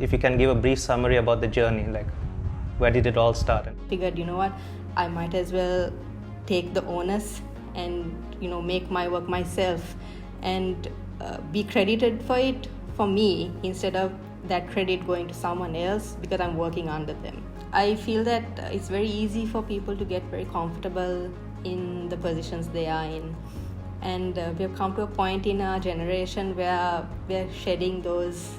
if you can give a brief summary about the journey, like where did it all start? Figured, you know what, I might as well take the onus and make my work myself and be credited for it for me instead of that credit going to someone else because I'm working under them. I feel that it's very easy for people to get very comfortable in the positions they are in, and we have come to a point in our generation where we're shedding those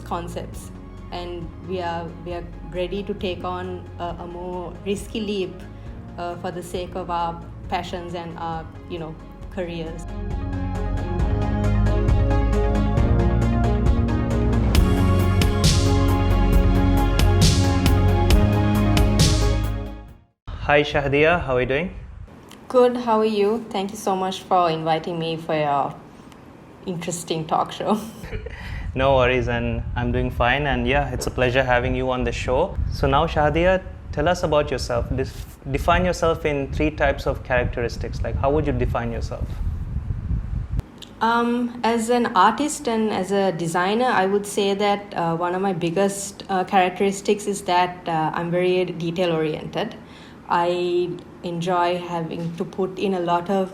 concepts, and we are ready to take on a more risky leap for the sake of our passions and our careers. Hi Shahdia, how are you doing? Good, how are you? Thank you so much for inviting me for your interesting talk show. No worries, and I'm doing fine, and yeah, it's a pleasure having you on the show. So now Shahdia, tell us about yourself. Define yourself in 3 types of characteristics. Like, how would you define yourself? As an artist and as a designer, I would say that one of my biggest characteristics is that I'm very detail oriented. I enjoy having to put in a lot of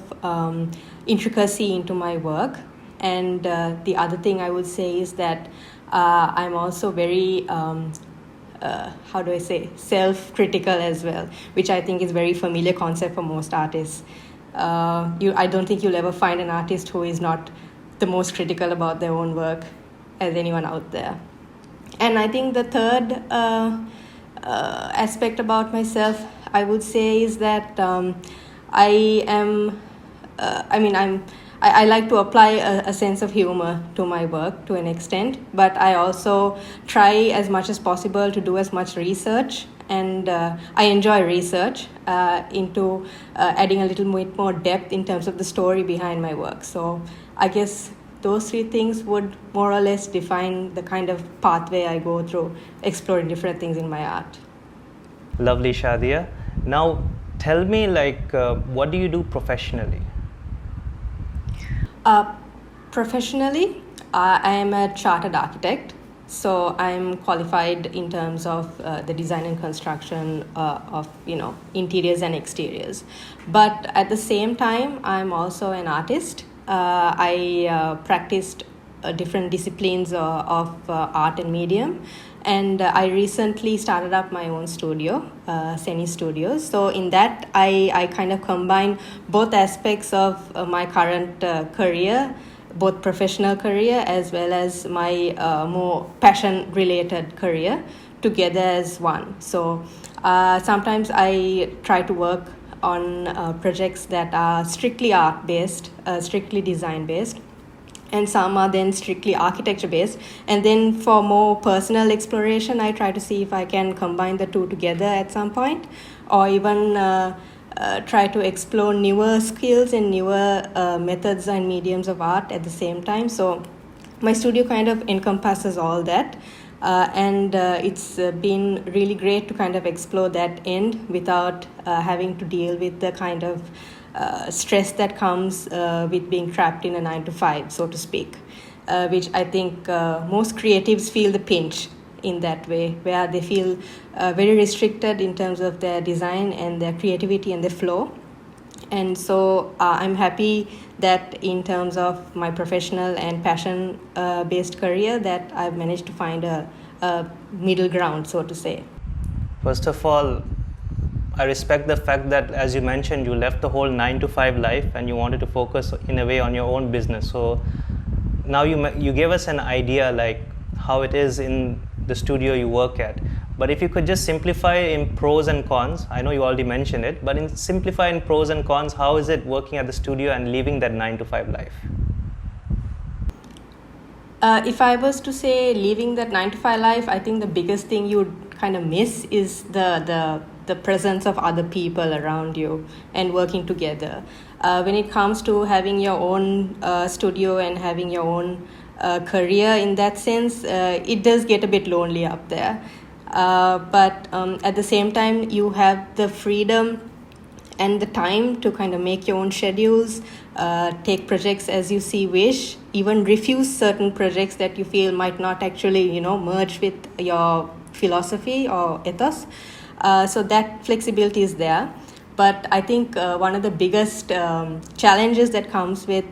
intricacy into my work. And the other thing I would say is that I'm also very, self-critical as well, which I think is a very familiar concept for most artists. I don't think you'll ever find an artist who is not the most critical about their own work as anyone out there. And I think the third aspect about myself, I would say, is that I like to apply a sense of humor to my work to an extent, but I also try as much as possible to do as much research, and I enjoy research into adding a little bit more depth in terms of the story behind my work. So I guess those 3 things would more or less define the kind of pathway I go through exploring different things in my art. Lovely, Shahdia. Now tell me, what do you do professionally? Professionally, I am a chartered architect, so I'm qualified in terms of the design and construction of interiors and exteriors. But at the same time, I'm also an artist. I practiced different disciplines of art and medium, and I recently started up my own studio, Seni Studios. So in that, I kind of combine both aspects of my current career, both professional career as well as my more passion-related career together as one. So sometimes I try to work on projects that are strictly art-based, strictly design-based, and some are then strictly architecture-based. And then for more personal exploration, I try to see if I can combine the 2 together at some point, or even try to explore newer skills and newer methods and mediums of art at the same time. So my studio kind of encompasses all that. And it's been really great to kind of explore that end without having to deal with the kind of stress that comes with being trapped in a 9-to-5, so to speak, which I think most creatives feel the pinch in that way, where they feel very restricted in terms of their design and their creativity and their flow. And so I'm happy that in terms of my professional and passion based career, that I've managed to find a middle ground, so to say. First of all, I respect the fact that, as you mentioned, you left the whole 9-to-5 life and you wanted to focus in a way on your own business. So now you gave us an idea like how it is in the studio you work at. But if you could just simplify in pros and cons, I know you already mentioned it, but simplify in pros and cons, how is it working at the studio and leaving that 9-to-5 life? If I was to say leaving that 9-to-5 life, I think the biggest thing you'd kind of miss is the presence of other people around you and working together. When it comes to having your own studio and having your own career in that sense, it does get a bit lonely up there. But at the same time, you have the freedom and the time to kind of make your own schedules, take projects as you see wish, even refuse certain projects that you feel might not actually, merge with your philosophy or ethos. So that flexibility is there. But I think one of the biggest challenges that comes with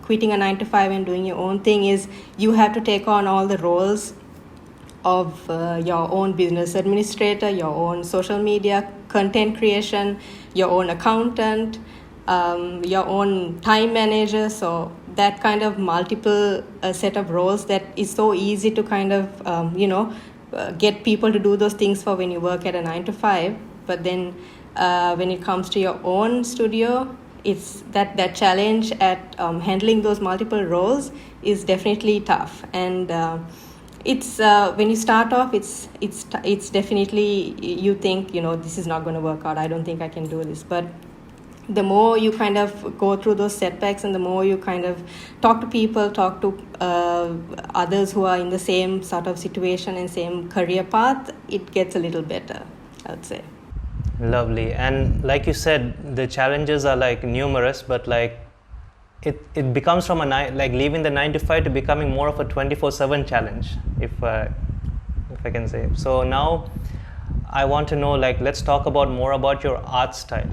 quitting a 9 to 5 and doing your own thing is you have to take on all the roles of your own business administrator, your own social media content creation, your own accountant, your own time manager. So that kind of multiple set of roles that is so easy to kind of get people to do those things for when you work at a 9 to 5. But then when it comes to your own studio, it's that challenge at handling those multiple roles is definitely tough. And it's when you start off, it's definitely, you think, this is not going to work out, I don't think I can do this. But the more you kind of go through those setbacks, and the more you kind of talk to people, talk to others who are in the same sort of situation and same career path, it gets a little better, I would say. Lovely. And like you said, the challenges are like numerous, but like it becomes from leaving the 9 to 5 to becoming more of a 24/7 challenge, if I can say. So now I want to know, like, let's talk more about your art style.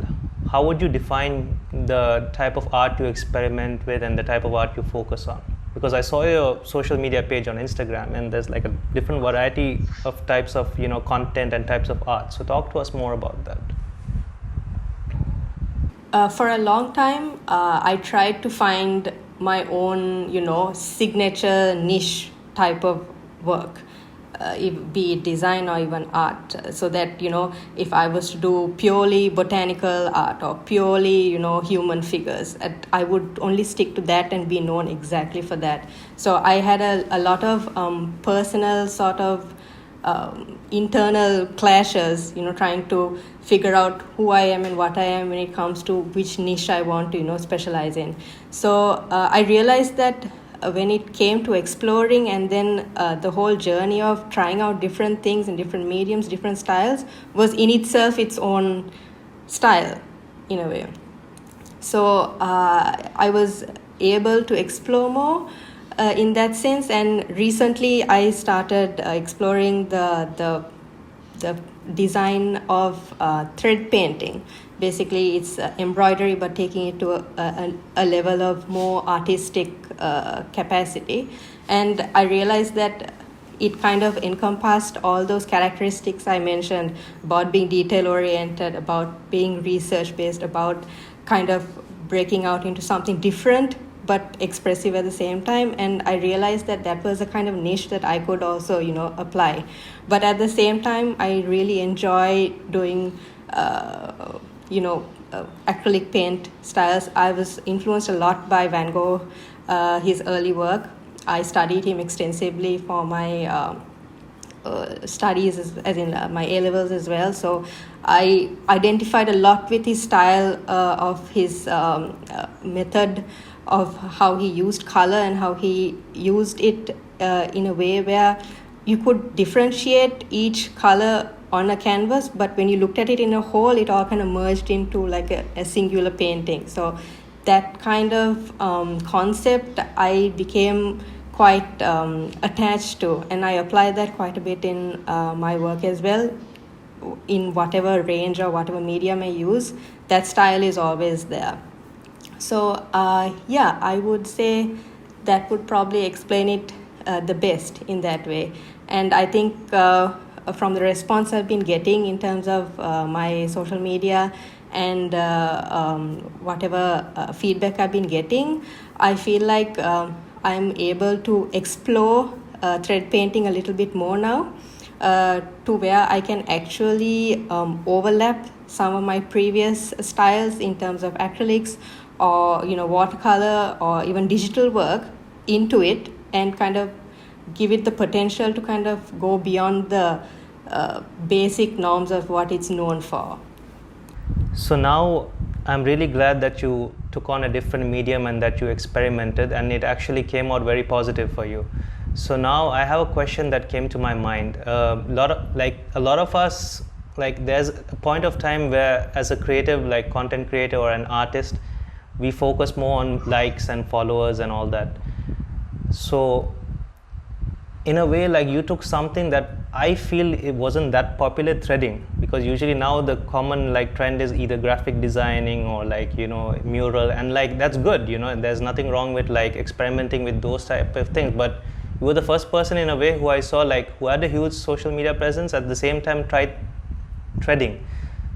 How would you define the type of art you experiment with and the type of art you focus on? Because I saw your social media page on Instagram, and there's like a different variety of types of content and types of art. So talk to us more about that. For a long time, I tried to find my own, signature niche type of work, be it design or even art, so that, if I was to do purely botanical art or purely, human figures, I would only stick to that and be known exactly for that. So I had a lot of personal sort of internal clashes, trying to figure out who I am and what I am when it comes to which niche I want to, specialize in. So I realized that when it came to exploring, and then the whole journey of trying out different things in different mediums, different styles, was in itself its own style, in a way. So I was able to explore more in that sense. And recently I started exploring the design of thread painting. Basically, it's embroidery, but taking it to a level of more artistic capacity. And I realized that it kind of encompassed all those characteristics I mentioned about being detail-oriented, about being research-based, about kind of breaking out into something different but expressive at the same time. And I realized that was a kind of niche that I could also, apply. But at the same time, I really enjoy doing acrylic paint styles. I was influenced a lot by Van Gogh, his early work. I studied him extensively for my studies, as in my A-levels as well. So I identified a lot with his style of his method of how he used color and how he used it in a way where you could differentiate each color on a canvas, but when you looked at it in a whole, it all kind of merged into like a singular painting. So that kind of concept I became quite attached to, and I apply that quite a bit in my work as well. In whatever range or whatever medium I use, that style is always there. So I would say that would probably explain it the best in that way. And I think from the response I've been getting in terms of my social media and whatever feedback I've been getting, I feel like I'm able to explore thread painting a little bit more now, to where I can actually overlap some of my previous styles in terms of acrylics or watercolor or even digital work into it, and kind of give it the potential to kind of go beyond the basic norms of what it's known for. So now I'm really glad that you took on a different medium and that you experimented, and it actually came out very positive for you. So now I have a question that came to my mind. A lot of us, like, there's a point of time where, as a creative, like content creator or an artist, we focus more on likes and followers and all that. So in a way, like, you took something that I feel it wasn't that popular, threading, because usually now the common like trend is either graphic designing or like, you know, mural, and like that's good, you know, and there's nothing wrong with like experimenting with those type of things. But you were the first person in a way who I saw like who had a huge social media presence, at the same time tried threading.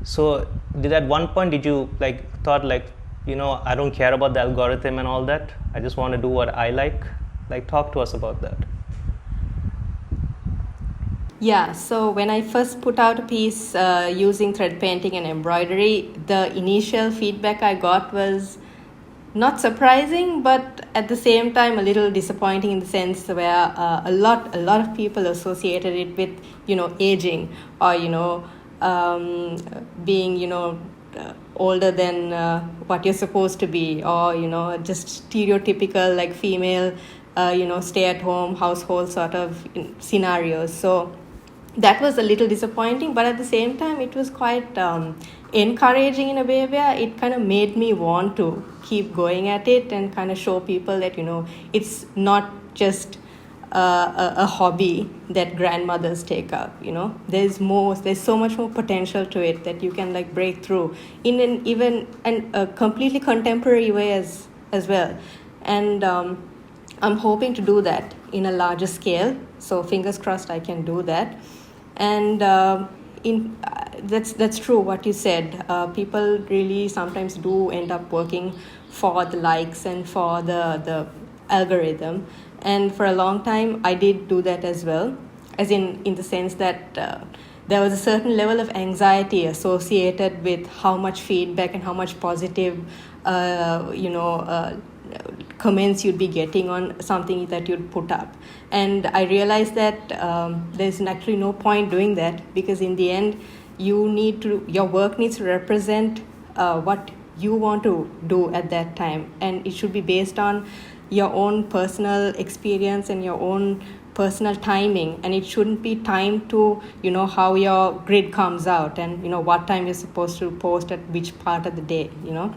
So did at one point did you like thought like, you know, I don't care about the algorithm and all that, I just want to do what I like? Like, talk to us about that. Yeah, so when I first put out a piece using thread painting and embroidery, the initial feedback I got was not surprising, but at the same time a little disappointing, in the sense where a lot of people associated it with, you know, aging, or, you know, being, you know, older than what you're supposed to be, or, you know, just stereotypical like female, you know, stay-at-home household sort of scenarios. So that was a little disappointing, but at the same time it was quite encouraging in a way, where it kind of made me want to keep going at it and kind of show people that, you know, it's not just a hobby that grandmothers take up. You know, there's so much more potential to it, that you can like break through in an even and a completely contemporary way as well. And I'm hoping to do that in a larger scale, so fingers crossed I can do that. And that's true what you said. People really sometimes do end up working for the likes and for the algorithm, and for a long time I did do that as well, as in the sense that there was a certain level of anxiety associated with how much feedback and how much positive comments you'd be getting on something that you'd put up. And I realized that there's actually no point doing that, because in the end your work needs to represent what you want to do at that time, and it should be based on your own personal experience and your own personal timing, and it shouldn't be timed to, you know, how your grid comes out and, you know, what time you're supposed to post at which part of the day, you know.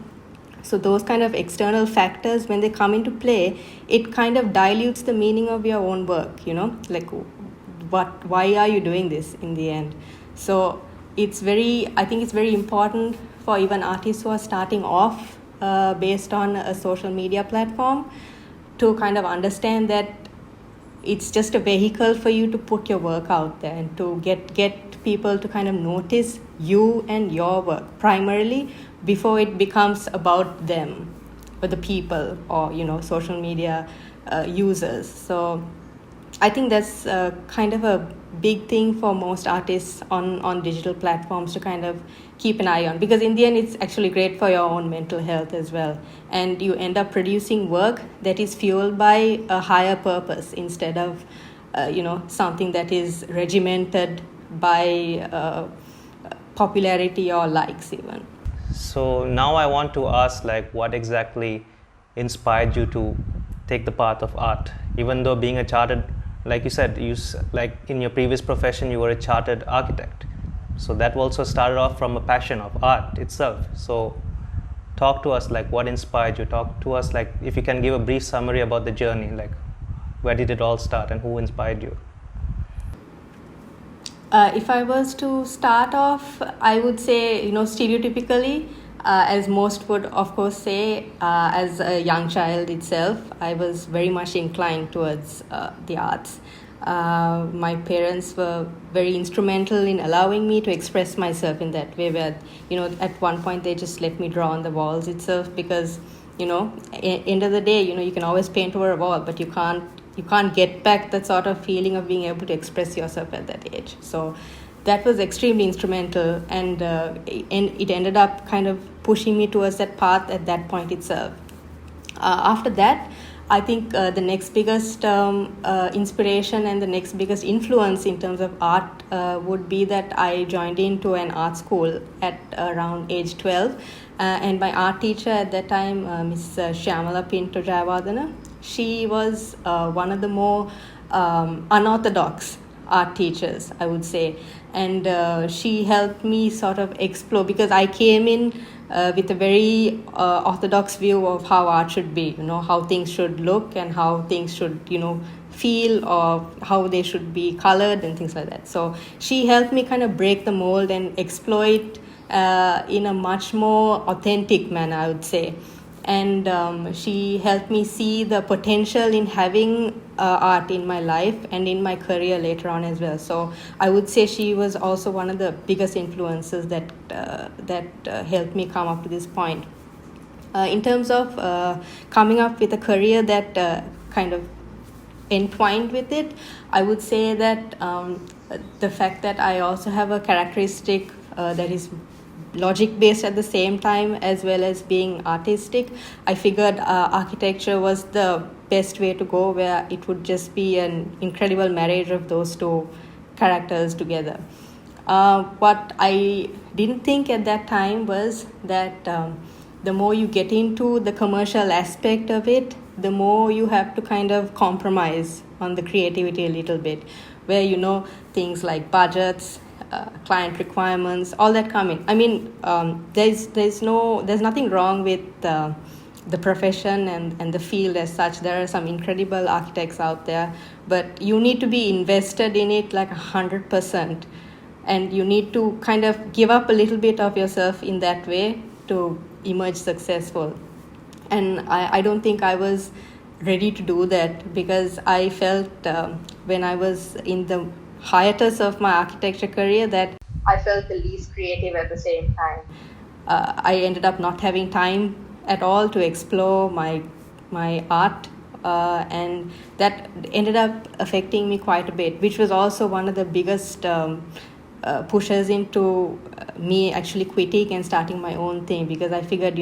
So those kind of external factors, when they come into play, it kind of dilutes the meaning of your own work, you know, like why are you doing this in the end? So I think it's very important for even artists who are starting off based on a social media platform to kind of understand that it's just a vehicle for you to put your work out there and to get people to kind of notice you and your work primarily, before it becomes about them or the people or, you know, social media users. So I think that's kind of a big thing for most artists on digital platforms to kind of keep an eye on, because in the end it's actually great for your own mental health as well, and you end up producing work that is fueled by a higher purpose instead of something that is regimented by popularity or likes even. So now I want to ask, like, what exactly inspired you to take the path of art, even though being a chartered, like you said, like in your previous profession you were a chartered architect, so that also started off from a passion of art itself. So talk to us, like, what inspired you? Talk to us, like, if you can give a brief summary about the journey, like where did it all start and who inspired you? If I was to start off, I would say, stereotypically, as most would of course say, as a young child itself, I was very much inclined towards the arts. My parents were very instrumental in allowing me to express myself in that way, where, at one point they just let me draw on the walls itself, because, end of the day, you can always paint over a wall, but you can't get back that sort of feeling of being able to express yourself at that age. So that was extremely instrumental, and it ended up kind of pushing me towards that path at that point itself. After that, I think the next biggest inspiration and the next biggest influence in terms of art would be that I joined into an art school at around age 12, and my art teacher at that time, Miss Shyamala Pinto Jayawardena, she was one of the more unorthodox art teachers, I would say, and she helped me sort of explore, because I came in with a very orthodox view of how art should be, how things should look and how things should, feel, or how they should be colored and things like that. So she helped me kind of break the mold and exploit in a much more authentic manner, I would say. And she helped me see the potential in having art in my life and in my career later on as well. So I would say she was also one of the biggest influences that helped me come up to this point. In terms of coming up with a career that kind of entwined with it, I would say that the fact that I also have a characteristic that is logic based at the same time as well as being artistic, I figured architecture was the best way to go, where it would just be an incredible marriage of those two characters together. What I didn't think at that time was that the more you get into the commercial aspect of it, the more you have to kind of compromise on the creativity a little bit, where things like budgets, client requirements, all that come in. I mean, there's nothing wrong with the profession and the field as such. There are some incredible architects out there, but you need to be invested in it like 100%, and you need to kind of give up a little bit of yourself in that way to emerge successful. And I don't think I was ready to do that, because I felt when I was in the hiatus of my architecture career that I felt the least creative at the same time. I ended up not having time at all to explore my art, and that ended up affecting me quite a bit, which was also one of the biggest pushes into me actually quitting and starting my own thing, because I figured,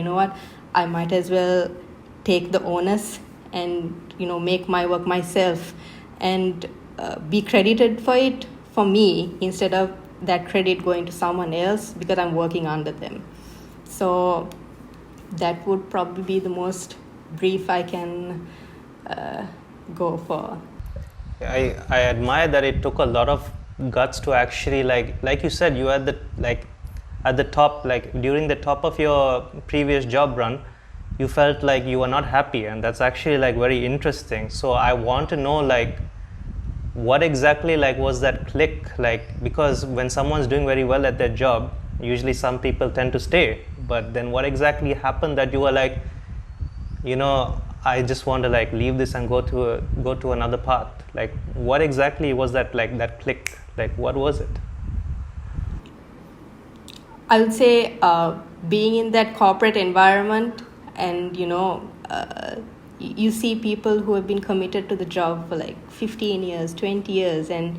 I might as well take the onus and make my work myself and be credited for it for me, instead of that credit going to someone else because I'm working under them. So that would probably be the most brief I can go for. I admire that it took a lot of guts to actually like you said, you had at the top, like during the top of your previous job run, you felt like you were not happy, and that's actually very interesting. So I want to know what exactly was that click, because when someone's doing very well at their job, usually some people tend to stay, but then what exactly happened that you were I just want to leave this and go to another path? What exactly was that that click? What was it? I would say being in that corporate environment, and you see people who have been committed to the job for 15 years, 20 years, and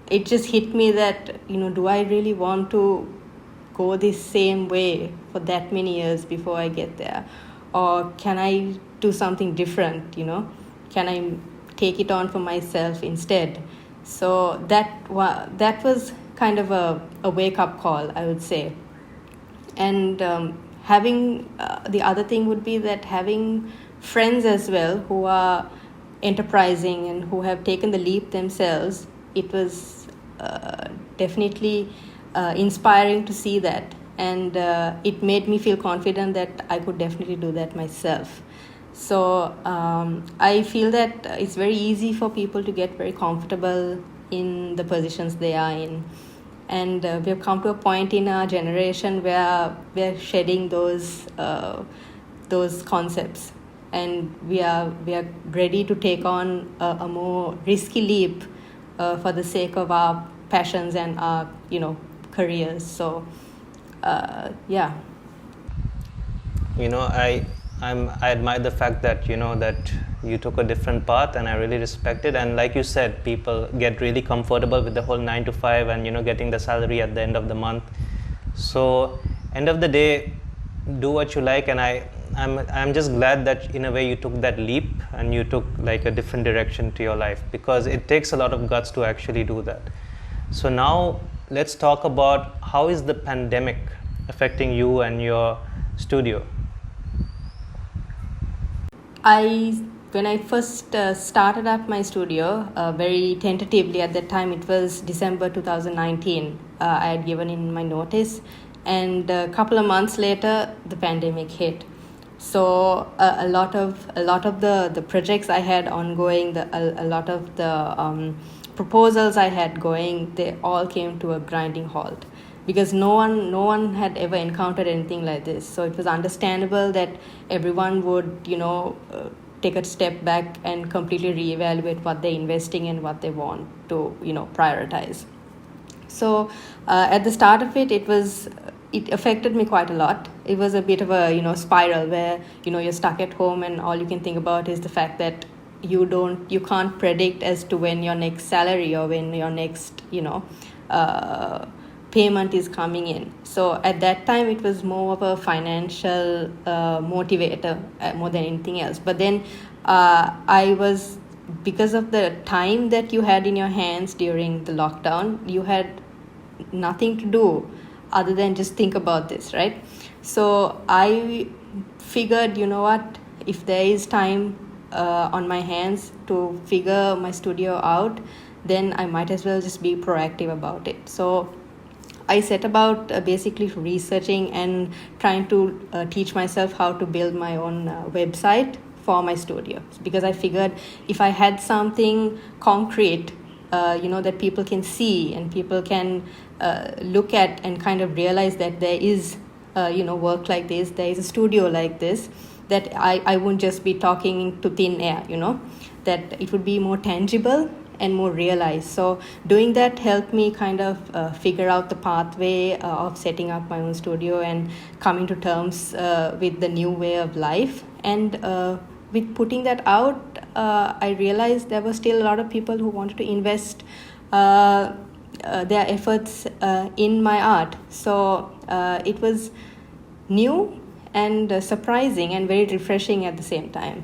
it just hit me that do I really want to go this same way for that many years before I get there, or can I do something different? Can I take it on for myself instead? So that was kind of a wake-up call, I would say. And having the other thing would be that having friends as well who are enterprising and who have taken the leap themselves, it was definitely inspiring to see that, and it made me feel confident that I could definitely do that myself. So I feel that it's very easy for people to get very comfortable in the positions they are in. And we've come to a point in our generation where we're shedding those concepts, and we are ready to take on a more risky leap for the sake of our passions and our careers. So yeah. I admire the fact that that you took a different path, and I really respect it. And like you said, people get really comfortable with the whole 9 to 5 and getting the salary at the end of the month. So end of the day, do what you like, and I'm just glad that in a way you took that leap and you took a different direction to your life, because it takes a lot of guts to actually do that. So now let's talk about how is the pandemic affecting you and your studio. When I first started up my studio, very tentatively at that time, it was December 2019. I had given in my notice, And a couple of months later, the pandemic hit. So a lot of the projects I had ongoing, a lot of the proposals I had going, they all came to a grinding halt, because no one had ever encountered anything like this. So it was understandable that everyone would, take a step back and completely reevaluate what they're investing in, what they want to, prioritize. So at the start of it, it affected me quite a lot. It was a bit of a spiral where you're stuck at home and all you can think about is the fact that you can't predict as to when your next salary or when your next payment is coming in. So at that time it was more of a financial motivator more than anything else. But then because of the time that you had in your hands during the lockdown, you had nothing to do other than just think about this, right? So I figured, if there is time on my hands to figure my studio out, then I might as well just be proactive about it. So I set about basically researching and trying to teach myself how to build my own website for my studio, because I figured if I had something concrete, that people can see and people can look at and kind of realize that there is, work like this, there is a studio like this, that I wouldn't just be talking to thin air, that it would be more tangible and more realized. So doing that helped me kind of figure out the pathway of setting up my own studio and coming to terms with the new way of life. And with putting that out, I realized there were still a lot of people who wanted to invest their efforts in my art. So it was new and surprising and very refreshing at the same time.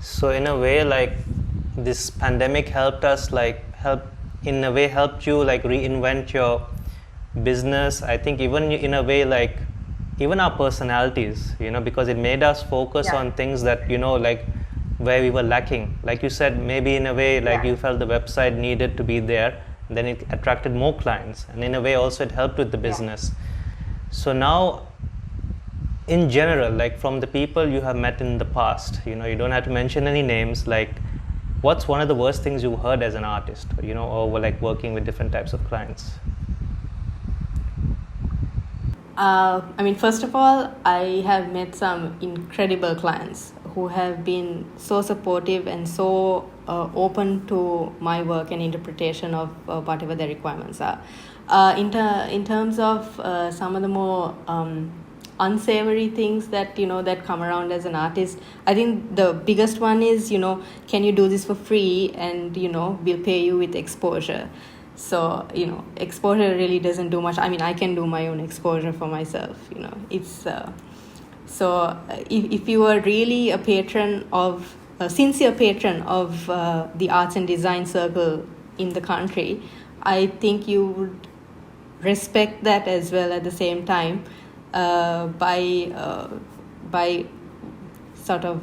So in a way, like, this pandemic helped you like reinvent your business. I think even in a way, like, even our personalities, because it made us focus on things that, like, where we were lacking. Like you said, maybe in a way, like, you felt the website needed to be there, and then it attracted more clients, and in a way also it helped with the business. So now, in general, like, from the people you have met in the past, you don't have to mention any names, like, what's one of the worst things you heard as an artist, or like working with different types of clients? First of all, I have met some incredible clients who have been so supportive and so open to my work and interpretation of whatever their requirements are. In terms of some of the more unsavory things that that come around as an artist, I think the biggest one is can you do this for free, and we'll pay you with exposure. So exposure really doesn't do much. I can do my own exposure for myself. It's so if you are really a sincere patron of the arts and design circle in the country, I think you would respect that as well at the same time, by sort of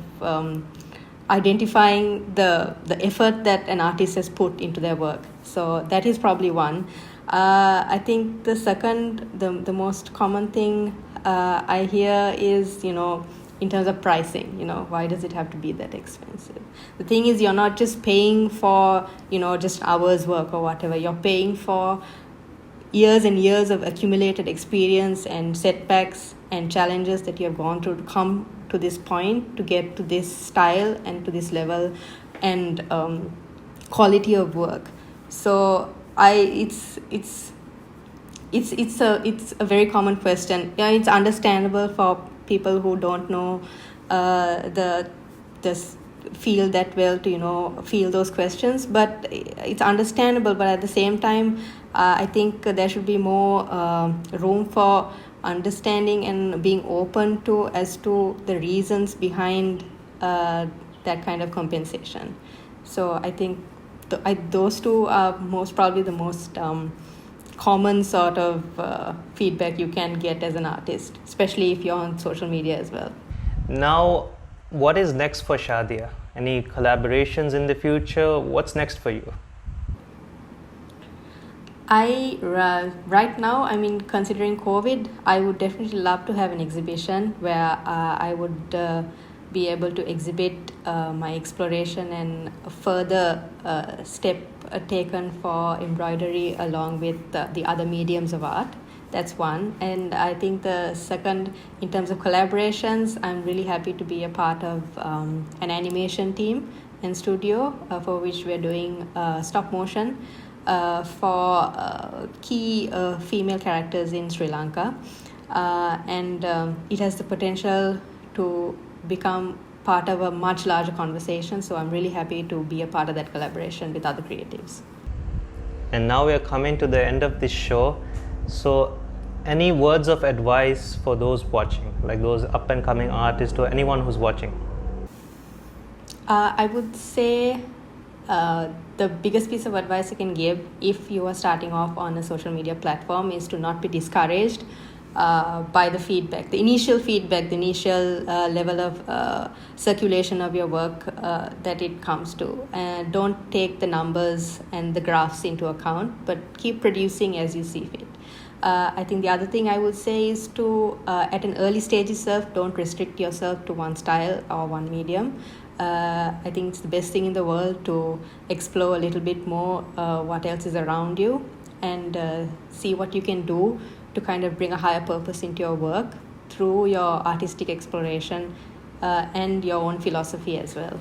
identifying the effort that an artist has put into their work. So that is probably one. I think the second, the most common thing I hear is, in terms of pricing, why does it have to be that expensive? The thing is, you're not just paying for, just hours work or whatever. You're paying for years and years of accumulated experience and setbacks and challenges that you have gone through to come to this point, to get to this style and to this level and quality of work. So it's a very common question. It's understandable for people who don't know the field that well to feel those questions, but it's understandable. But at the same time, I think there should be more room for understanding and being open to as to the reasons behind that kind of compensation. So I think those two are probably the most common sort of feedback you can get as an artist, especially if you're on social media as well. Now, what is next for Shahdia? Any collaborations in the future? What's next for you? Right now, I mean, considering COVID, I would definitely love to have an exhibition where I would be able to exhibit my exploration and a further step taken for embroidery along with the other mediums of art. That's one. And I think the second, in terms of collaborations, I'm really happy to be a part of an animation team and studio for which we're doing stop motion for key female characters in Sri Lanka. And it has the potential to become part of a much larger conversation. So I'm really happy to be a part of that collaboration with other creatives. And now we are coming to the end of this show. So any words of advice for those watching, like those up and coming artists or anyone who's watching? I would say the biggest piece of advice I can give if you are starting off on a social media platform is to not be discouraged by the feedback, the initial level of circulation of your work that it comes to. And don't take the numbers and the graphs into account, but keep producing as you see fit. I think the other thing I would say is to, at an early stage itself, don't restrict yourself to one style or one medium. I think it's the best thing in the world to explore a little bit more what else is around you and see what you can do to kind of bring a higher purpose into your work through your artistic exploration and your own philosophy as well.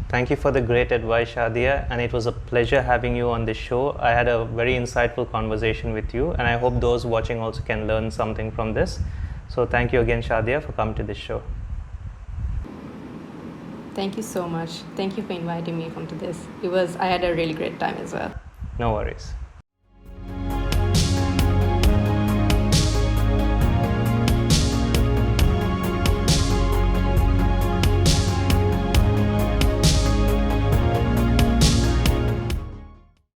Thank you for the great advice, Shahdia, and it was a pleasure having you on this show. I had a very insightful conversation with you, and I hope those watching also can learn something from this. So thank you again, Shahdia, for coming to this show. Thank you so much. Thank you for inviting me onto this. I had a really great time as well. No worries.